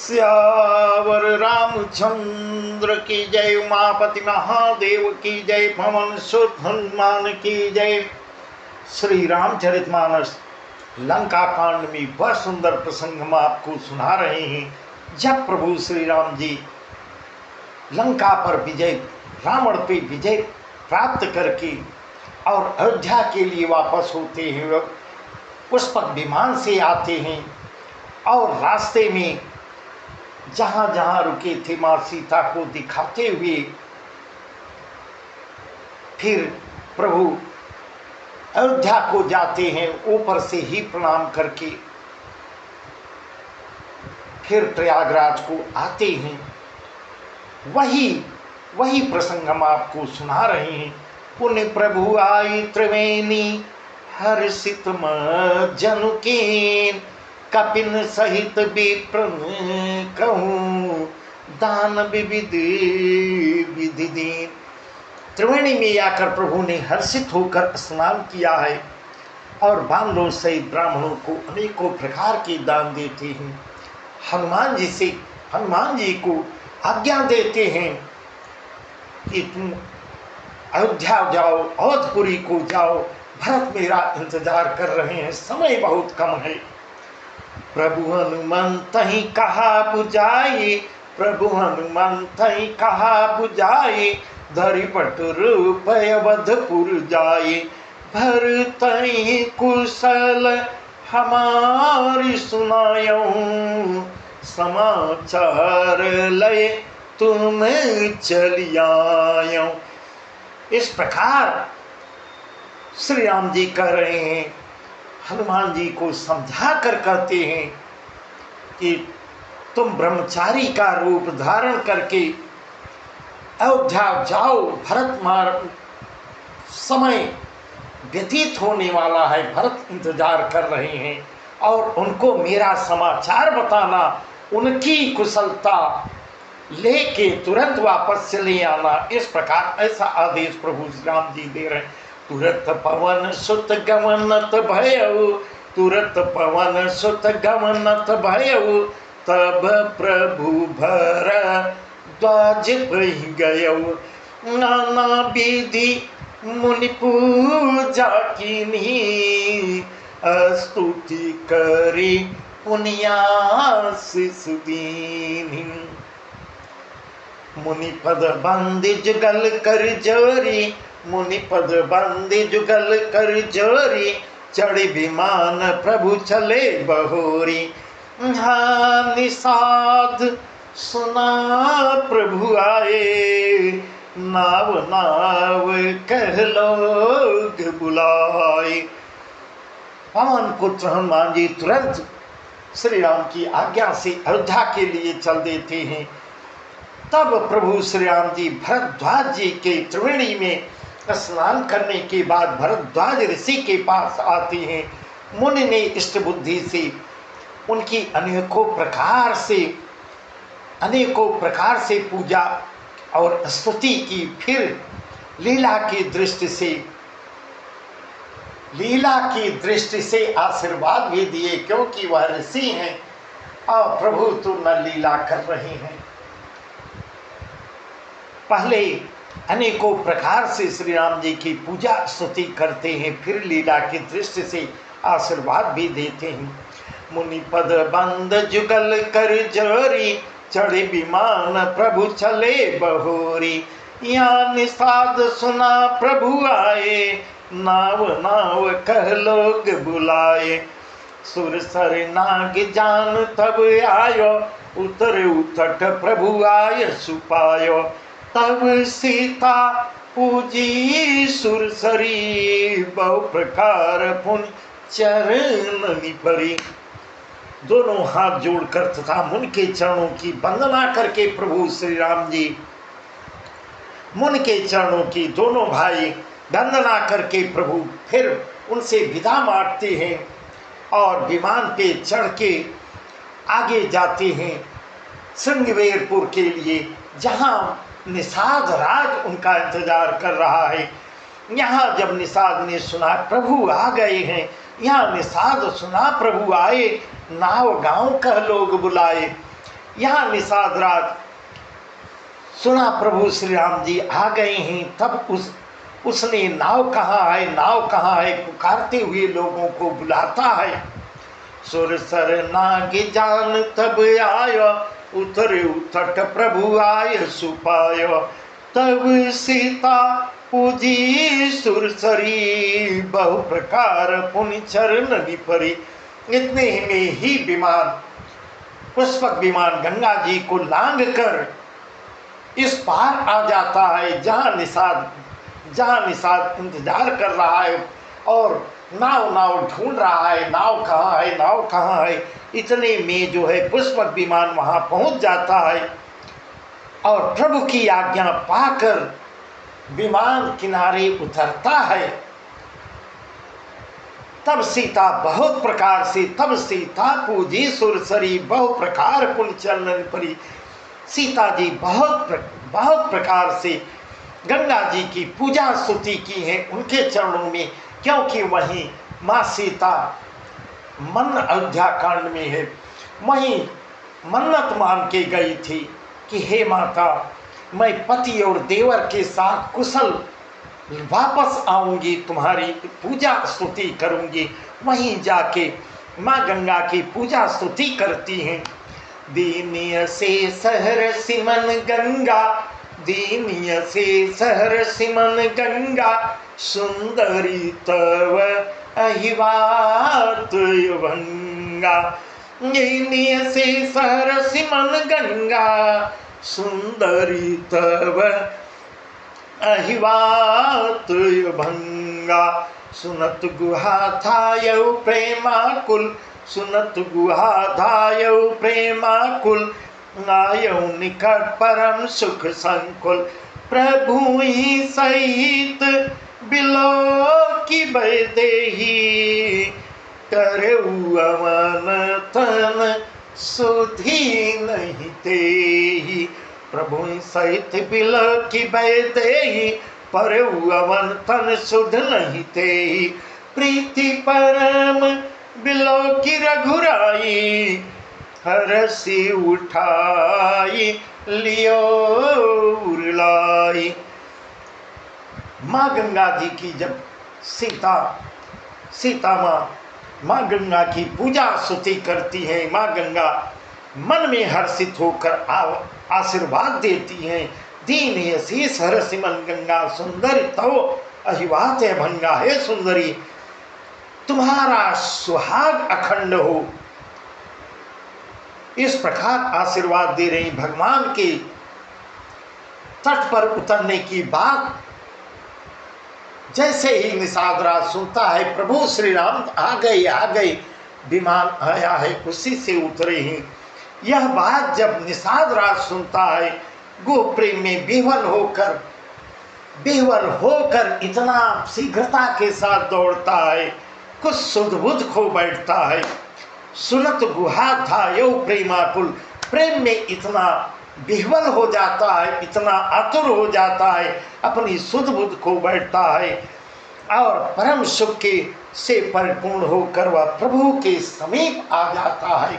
सियावर रामचंद्र की जय। उमापति महादेव की जय। पवन सुत हनुमान की जय। श्री रामचरितमानस लंका कांड में वह सुंदर प्रसंग हम आपको सुना रहे हैं, जब प्रभु श्री राम जी लंका पर विजय, रावण पे विजय प्राप्त करके और अयोध्या के लिए वापस होते हैं। पुष्पक विमान से आते हैं और रास्ते में जहाँ जहाँ रुके थे माँ सीता को दिखाते हुए फिर प्रभु अयोध्या को जाते हैं, ऊपर से ही प्रणाम करके फिर प्रयागराज को आते हैं। वही प्रसंग हम आपको सुना रहे हैं। पुण्य प्रभु आई त्रिवेणी हर्षित जनुकीन, कपिन सहित विप्रन कहूँ दान विविध विधि दीन। त्रिवेणी में आकर प्रभु ने हर्षित होकर स्नान किया है और बांधों सहित ब्राह्मणों को अनेकों प्रकार के दान देते हैं। हनुमान जी को आज्ञा देते हैं कि तुम अयोध्या जाओ, अवधपुरी को जाओ, भरत मेरा इंतजार कर रहे हैं, समय बहुत कम है। प्रभु हनुमंत ही कहा बुझाई, प्रभु हनुमंत ही कहा बुझाई, धरि पट रूप अवधपुर जाए। भरत ही कुशल हमारी सुनायो, समाचार लय तुम चलियायो। इस प्रकार श्री राम जी कह रहे हैं, हनुमान जी को समझा कर कहते हैं कि तुम ब्रह्मचारी का रूप धारण करके अयोध्या जाओ, भरत मार्ग समय व्यतीत होने वाला है, भरत इंतजार कर रहे हैं और उनको मेरा समाचार बताना, उनकी कुशलता लेके तुरंत वापस चले आना। इस प्रकार ऐसा आदेश प्रभु राम जी दे रहे हैं। तुरत पवन सुत गमनत भयउ, तुरत पवन सुत गमनत भयउ, तब प्रभु भरद्वाज बहि गयउ। नाना विधि मुनि पूजा कीन्ही, स्तुति करी पुनियासिस दीन्ही। मुनि पद बंदि जुगल कर जोरी, मुनि पद बंदि जुगल कर जोरी, चढ़ी विमान प्रभु चले बहोरी। हाँ निषाद सुना प्रभु आए, नाव नाव कह लोग बुलाए। पवन पुत्र हनुमान जी तुरंत श्री राम की आज्ञा से अयोध्या के लिए चल देते हैं। तब प्रभु श्री राम जी भरद्वाज जी के त्रिवेणी में स्नान करने के बाद भरद्वाज ऋषि के पास आते हैं। मुनि ने इष्ट बुद्धि से उनकी अनेकों प्रकार से पूजा और स्तुति की, फिर लीला की दृष्टि से आशीर्वाद भी दिए, क्योंकि वह ऋषि हैं और प्रभु तो न लीला कर रहे हैं। पहले अनेकों प्रकार से श्री राम जी की पूजा स्तुति करते हैं, फिर लीला की दृष्टि से आशीर्वाद भी देते हैं। मुनि पद बंद जुगल कर जोरी, चढ़े विमान प्रभु चले बहोरी। यहाँ निषाद सुना प्रभु आए, नाव नाव कह लोग बुलाए। सुरसर नाग जान तब आयो, उतर उतट प्रभु आय सुपायो। तब सीता पूजी सुरसरी, बहु प्रकार पुन चरण परी। दोनों हाथ जोड़कर तथा मुन के चरणों की वंदना करके प्रभु श्री राम जी मुन के चरणों की दोनों भाई वंदना करके प्रभु फिर उनसे विदा मांगते हैं और विमान पे चढ़ के आगे जाते हैं श्रृंगवेरपुर के लिए, जहाँ निषाद राज उनका इंतजार कर रहा है। यहाँ जब निषाद ने सुना प्रभु आ गए हैं, यहाँ निषाद सुना प्रभु आए, नाव गांव कह लोग बुलाए। यहाँ निषाद राज सुना प्रभु श्री राम जी आ गए हैं, तब उसने नाव कहाँ है, नाव कहाँ है पुकारते हुए लोगों को बुलाता है। सुरसर नाग जान तब आयो, उतरे उतट प्रभु आय सुपाय। तब सीता पूजी सुरसरी, बहु प्रकार पुनि चरण परी। इतने में ही विमान, पुष्पक विमान गंगा जी को लांग कर इस पार आ जाता है, जहाँ निषाद इंतजार कर रहा है और नाव ढूंढ रहा है, नाव कहाँ है। इतने में जो है पुष्पक विमान वहाँ पहुँच जाता है और प्रभु की आज्ञा पाकर विमान किनारे उतरता है। तब सीता बहुत प्रकार से, तब सीता पूजी सुरसरी, बहु प्रकार पुन चरण परी। सीता जी बहुत प्रकार से गंगा जी की पूजा स्तुति की है उनके चरणों में, क्योंकि वहीं माँ सीता मन अयोध्या कांड में है, वहीं मन्नत मान के गई थी कि हे माता, मैं पति और देवर के साथ कुशल वापस आऊंगी, तुम्हारी पूजा स्तुति करूंगी। वहीं जाके माँ गंगा की पूजा स्तुति करती हैं। दीनिय से सहर सिमन गंगा, दीनिय से सहर सिमन गंगा, सुंदरी तव अहिवात भंगा। दीनिय से सहर सिमन गंगा, सुंदरी तव अहिवात भंगा। सुनत गुहा थायौ प्रेमाकुल, सुनत गुहा धायौ प्रेमाकुल, आयौ निकट परम सुख संकुल। प्रभु ही सहित बिलोकी बैदेही, करऊ अवन तन सुधी नहीं तेही। प्रभु सहित बिलोकी बैदेही, परऊ अवन तन सुध नहीं तेही। प्रीति परम बिलोकी रघुराई, हरसी उठाई लियो उरलाई। माँ गंगा जी की जब सीता माँ गंगा की पूजा स्तुति करती है, माँ गंगा मन में हर्षित होकर आशीर्वाद देती हैं। दीन है शीस हर सिमन गंगा, सुंदरी तव अहिवात भंगा। है सुंदरी, तुम्हारा सुहाग अखंड हो। इस प्रकार आशीर्वाद दे रही। भगवान के तट पर उतरने की बात जैसे ही निषाद राज सुनता है, प्रभु श्री राम आ गए, विमान आया है, उसी से उतरे हैं। यह बात जब निषाद राज सुनता है, गो प्रेम में विह्वल होकर इतना शीघ्रता के साथ दौड़ता है, कुछ सुध बुध खो बैठता है। सुनत गुहा था यो प्रेमाकुल, प्रेम में इतना विह्वल हो जाता है, इतना आतुर हो जाता है, अपनी सुध बुध खो बैठता है और परम सुख के से परिपूर्ण होकर वह प्रभु के समीप आ जाता है।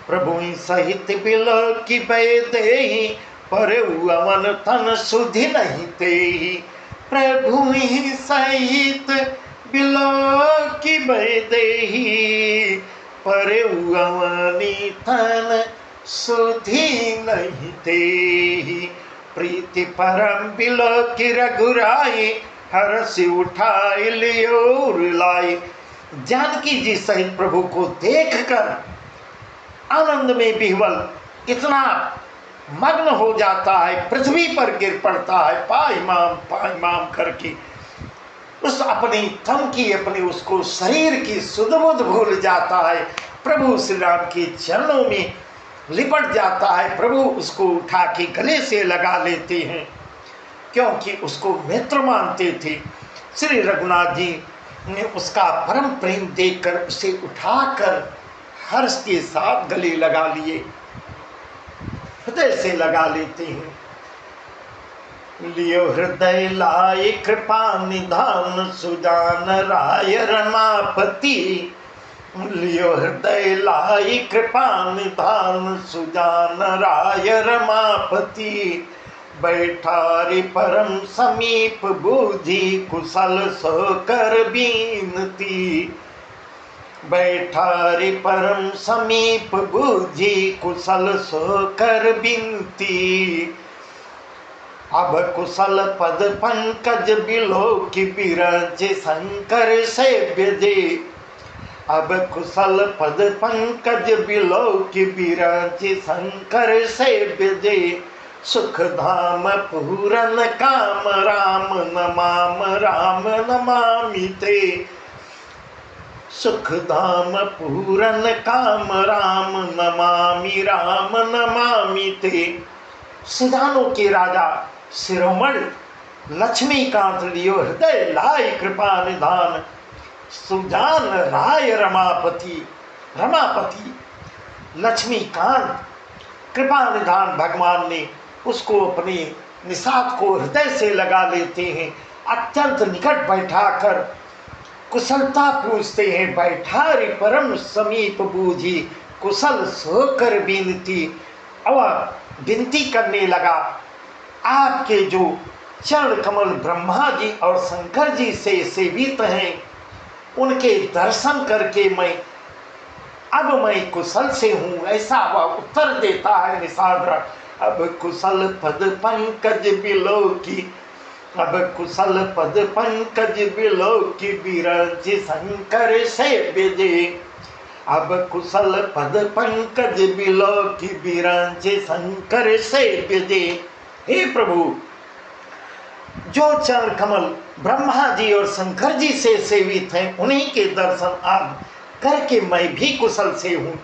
प्रभु सहित बिलोकी बैदेही, परऊ अवन तन सुधि नहीं तेही। प्रभु सहित बिलोकी बैदेही, परऊ अवनी तन सुधि नहीं तेही। प्रीति परम बिलोकी रघुराई, हर्षि उठाई लियो उरलाई। जानकी जी सहित प्रभु को देखकर आनंद में विह्वल इतना मग्न हो जाता है, पृथ्वी पर गिर पड़ता है, पाइमाम करके उस अपनी तन की, अपनी उसको शरीर की सुध बुध भूल जाता है, प्रभु श्री राम के चरणों में लिपट जाता है। प्रभु उसको उठा के गले से लगा लेते हैं, क्योंकि उसको मित्र मानते थे। श्री रघुनाथ जी ने उसका परम प्रेम देखकर उसे उठाकर हर्ष के साथ गले लगा लिए, हृदय से लगा लेते हैं। लियो हृदय लाए कृपा निधान, सुजान राय रमापति। लियो हृदय लाई कृपा निधान सुजान राय रमापति बैठा रे परम समीप बूझी कुशल सो कर बीनती बैठा रे परम समीप बूझी कुशल सो कर बिनती अब कुशल पद पंकज बिलो की बिरज शंकर सेव्य दे अब कुशल पद पंकज बिलो की बिरज शंकर सेव्य दे सुख धाम पूरन काम राम नमाम राम नमामि ते सुख धाम पूरन काम राम नमामि राम नमामि ते। सिधानों के राजा शिरोमणि लक्ष्मीकांत लियो हृदय लाई कृपा निधान सुजान राय रमापति रमापति लक्ष्मीकांत कृपा निधान भगवान ने उसको अपने निषाद को हृदय से लगा लेते हैं, अत्यंत निकट बैठाकर कुशलता पूछते हैं। बैठा रे परम समीप बूझी कुशल सोकर बीनती। और विनती करने लगा, आपके जो चरण कमल ब्रह्मा जी और शंकर जी से सेवित हैं, उनके दर्शन करके मैं कुशल से हूँ, ऐसा वह उत्तर देता है निषाद। अब कुशल पद पंकज बिलो की अब कुशल पद पंकज बिलो की बिरज शंकर सेव्य दे अब कुशल पद पंकज बिलो की बिरज शंकर सेव्य दे। हे प्रभु, जो चरण कमल ब्रह्मा जी और शंकर जी से सेवित हैं, उन्हीं के दर्शन आप करके मैं भी कुशल से हूँ।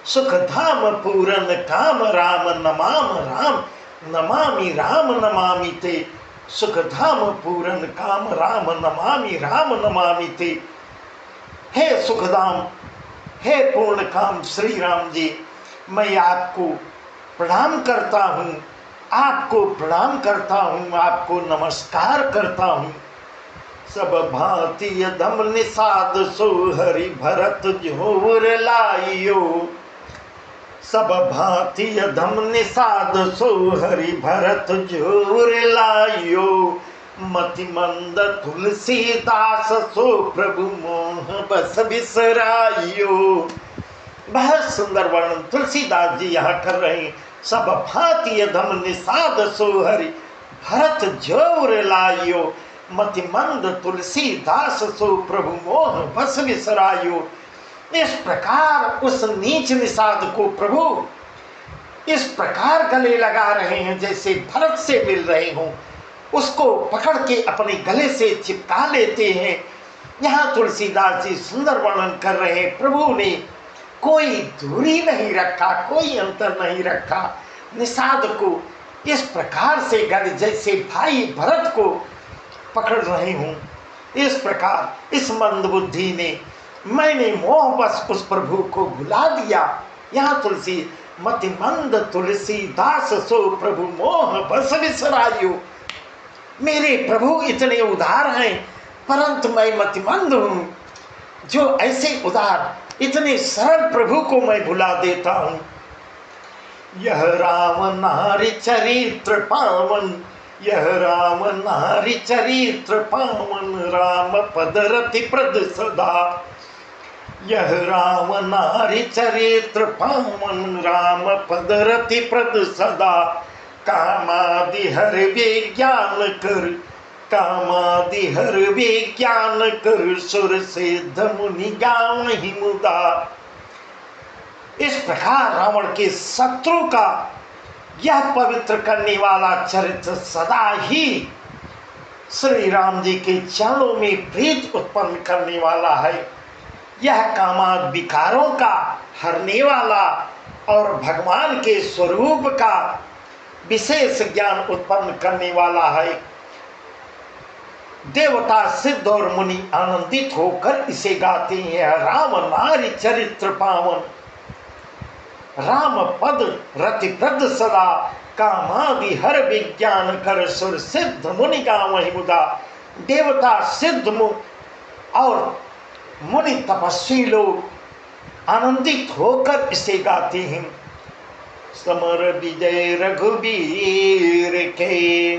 सुख धाम पूरन काम राम नमाम राम नमामि राम नमामि ते सुख धाम पूरन काम राम नमामि ते। हे सुखधाम, हे पूर्ण काम श्री राम जी, मैं आपको प्रणाम करता हूँ, आपको प्रणाम करता हूँ, आपको नमस्कार करता हूँ। सब भांति यदम निषाद सो हरि भरत जोर लाइयो सब भांति यदम निषाद सो हरि भरत जोर लाइयो मति मंद तुलसीदास सो प्रभु मोह बस बिसराइयो। बहुत सुंदर वर्णन तुलसीदास जी यहाँ कर रहे हैं। सब भांति यदम निषाद सो हरि भरत जोर लाइयो मति मंद तुलसीदास सो प्रभु मोह बस बिसराइयो। इस प्रकार उस नीच निषाद को प्रभु इस प्रकार गले लगा रहे हैं जैसे भरत से मिल रहे हों, उसको पकड़ के अपने गले से चिपका लेते हैं। यहाँ तुलसीदास जी सुंदर वर्णन कर रहे हैं, प्रभु ने कोई दूरी नहीं रखा, कोई अंतर नहीं रखा, निषाद को इस प्रकार से गले जैसे भाई भरत को पकड़ रहे हूँ। इस प्रकार इस मंदबुद्धि ने मैंने मोह बस उस प्रभु को भुला दिया। यहाँ तुलसी मति मंद तुलसीदास सो प्रभु मोह बस बिसराइयो। मेरे प्रभु इतने उदार हैं, परंतु मैं मतिमंद हूँ, जो ऐसे उदार इतने सरल प्रभु को मैं भुला देता हूँ। यह राम नारी चरित्र पावन यह राम नारी चरित्र पावन राम पद रति प्रद सदा। यह राम नारी चरित्र पावन राम पद रति प्रद सदा। कामादि हर विज्ञान कर कामादि हर विज्ञान कर सुर सिद्ध मुनि गावहि मुदा। इस प्रकार रावण के शत्रु का यह पवित्र करने वाला चरित्र सदा ही श्री राम जी के चरणों में प्रीत उत्पन्न करने वाला है। यह कामाद विकारों का हरने वाला और भगवान के स्वरूप का विशेष ज्ञान उत्पन्न करने वाला है। देवता सिद्ध और मुनि आनंदित होकर इसे गाते हैं। राम नारी चरित्र पावन राम पद रति प्रद सदा। कामादि हर विज्ञान कर सुर सिद्ध मुनि गावहि मुदा। देवता सिद्ध और मुनि तपस्वी लोग आनंदित होकर इसे गाते हैं। समर विजय रघुवीर के,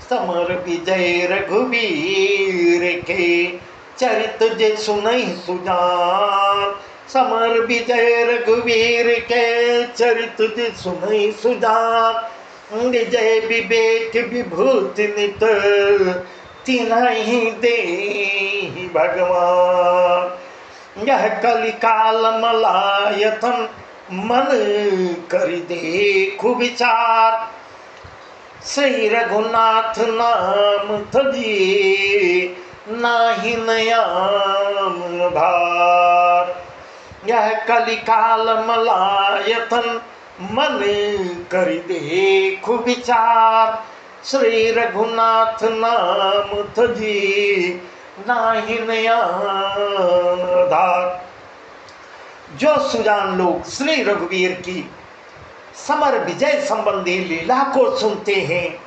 समर विजय रघुवीर के, चरित जे सुनई सुजान। समर विजय रघुवीर के, चरित जे सुनई सुजान। विजय विवेक विभूति नित, तिन्हि देहि भगवान। यह कलिकाल मलायतन, मन करि देखु विचार। श्री रघुनाथ नाम तजी, नाहि नयाम भार। यह कलिकाल मलायतन, मन करि देखु विचार। श्री रघुनाथ नाम तजी, नाहि नयाम धार। जो सुजान लोग श्री रघुवीर की समर विजय संबंधी लीला को सुनते हैं,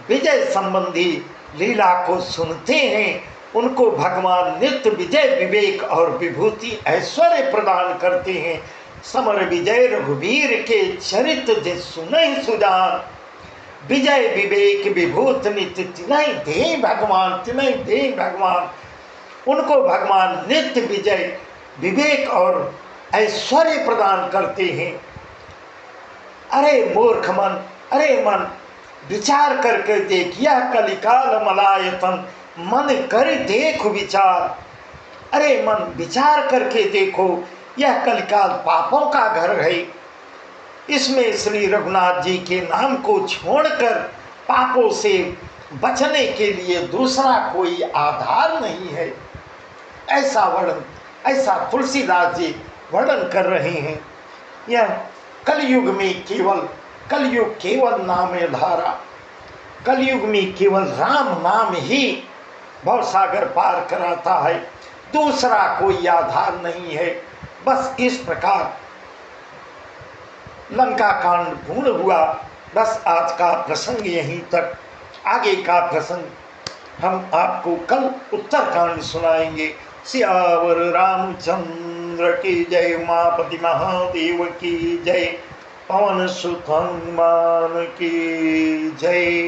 विजय संबंधी लीला को सुनते हैं, उनको भगवान नित्य विजय विवेक और विभूति ऐश्वर्य प्रदान करते हैं। समर विजय रघुवीर के चरित जे सुनहि सुजान। विजय विवेक विभूति नित्य तिन्हि देहि भगवान, तिन्हि देहि भगवान। उनको भगवान नित्य विजय विवेक और ऐश्वर्य प्रदान करते हैं। अरे मूर्ख मन, अरे मन, विचार करके देख। यह कलिकाल मलायतन, मन कर देख विचार। अरे मन, विचार करके देखो, यह कलिकाल पापों का घर है। इसमें श्री रघुनाथ जी के नाम को छोड़कर पापों से बचने के लिए दूसरा कोई आधार नहीं है। ऐसा वर्णन, ऐसा तुलसीदास जी वर्णन कर रहे हैं। यह कलयुग में कलयुग केवल नाम धारा। कलयुग में केवल राम नाम ही भवसागर पार कराता है, दूसरा कोई आधार नहीं है। बस इस प्रकार लंका कांड पूर्ण हुआ। बस आज का प्रसंग यहीं तक। आगे का प्रसंग हम आपको कल उत्तरकांड सुनाएंगे। सियावर रामचंद्र की जय। उमापति महादेव की जय। पवन सुत हनुमान की जय।